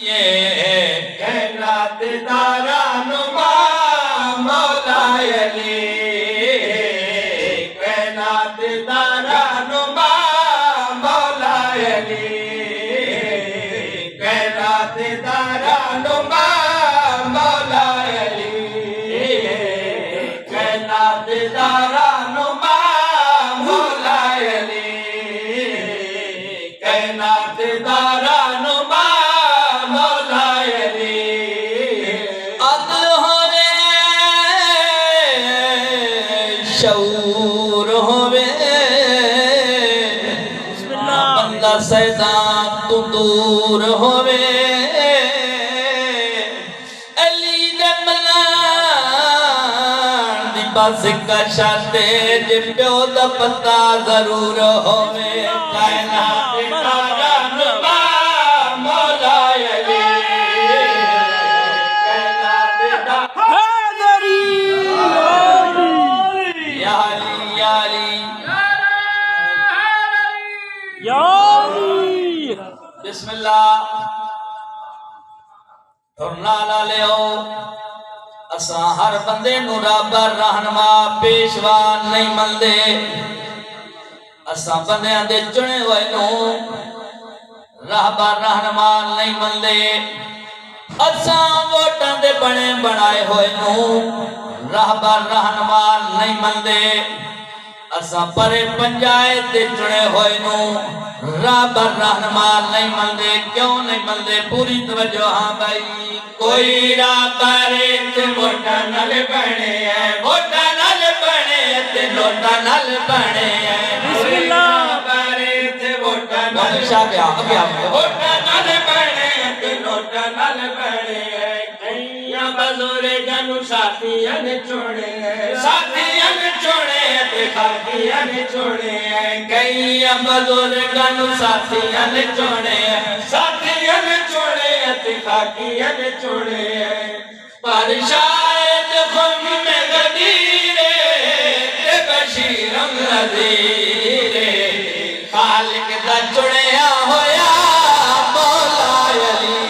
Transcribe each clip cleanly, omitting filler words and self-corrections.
कैनात दारा नुमा मौला अली कैनात दारा नुमा मौला अली कैनात दारा नुमा मौला अली कैनात दारा नुमा मौला अली कैनात दारा नुमा शऊर होवे बंदा सैतान तू दूर होवे अली दे मलान दी बस कशाते जे प्यो दा पता जरूर होवे कायनात दारा नुमा मौला अली बिस्मिल्लाह धुरना ला लियो असा हर बंदे नू रब्बर रहनुमा पेशवा नहीं मनदे असा बंदियां दे चुने होए नू रहबर रहनुमा नहीं मनदे असा वोटां दे बने बनाए होए नू रहबर रहनुमा नहीं मनदे असा परे पंचायत दे चुने होए नू रहबर रहनुमा नहीं मनदे क्यों नहीं मनदे पूरी तवज्जो हां भाई कोई रहबर ते वोटां नाल बने है वोटां नाल बने ते नोटां नाल बने है बिस्मिल्लाह रहबर ते वोटां नाल वोटां नाल बने ते नोटां नाल बने है कईयां बुजुर्गां नू साथियां ने चुने साथियां ने चुने ते खाकियां ने चुने कईयां बुजुर्गां नू साथियां ने चुने साथियां ने चुने ते खाकियां ने चुने पर शायद खुम में गदीरे ते बशीरम नज़ीरे खालिक दा चुनिया होया मौला अली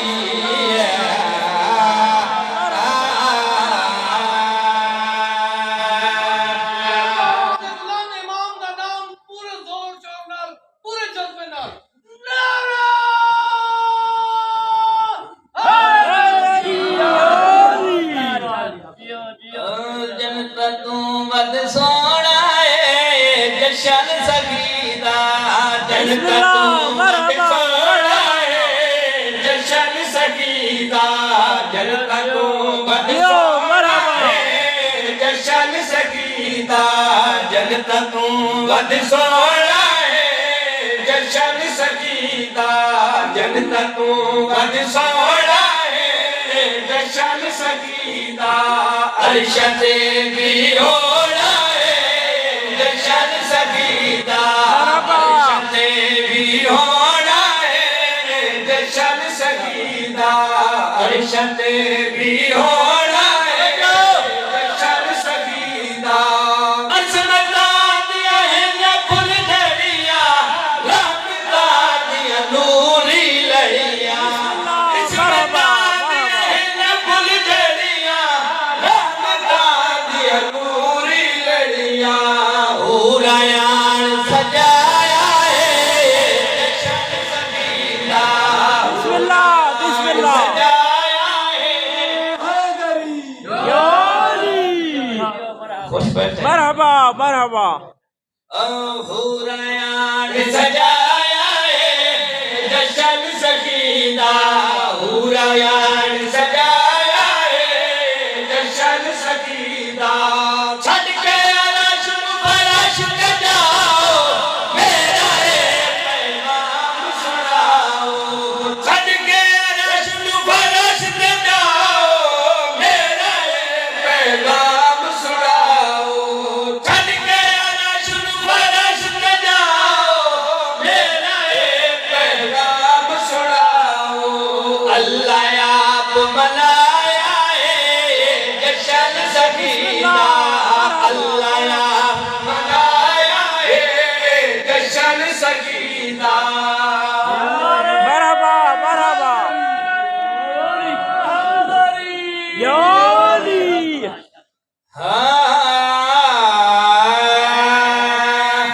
जशन सगीदा जशन सगीदा जशन सगीदा जनता तू वध सोना है जशन सगीदा जनता तू वध सोना है जशन सगीदा अरशद भी होना है जशन सगीदा अरशद भी होना है जशन सगीदा अरशद भी होना है जशन सगीदा असमता दिया है या फुल झड़िया रामता दिया नूरी लड़िया असमता दिया है या फुल झड़िया रामता दिया नूरी लड़िया हुरायान सजाया है जशन सगीदा बिस्मिल्लाह बिस्मिल्लाह मरहबा मरहबा हुरायान सजाया है जशन सगीदा हुरायान सजाया है जशन सगीदा छड़ के अरश फरश पे जाओ मेरा पैगाम सुनाओ छड़ के अरश फरश पे जाओ मेरा पैगाम सुनाओ छड़ के अरश फरश पे जाओ मेरा पैगाम याली हाँ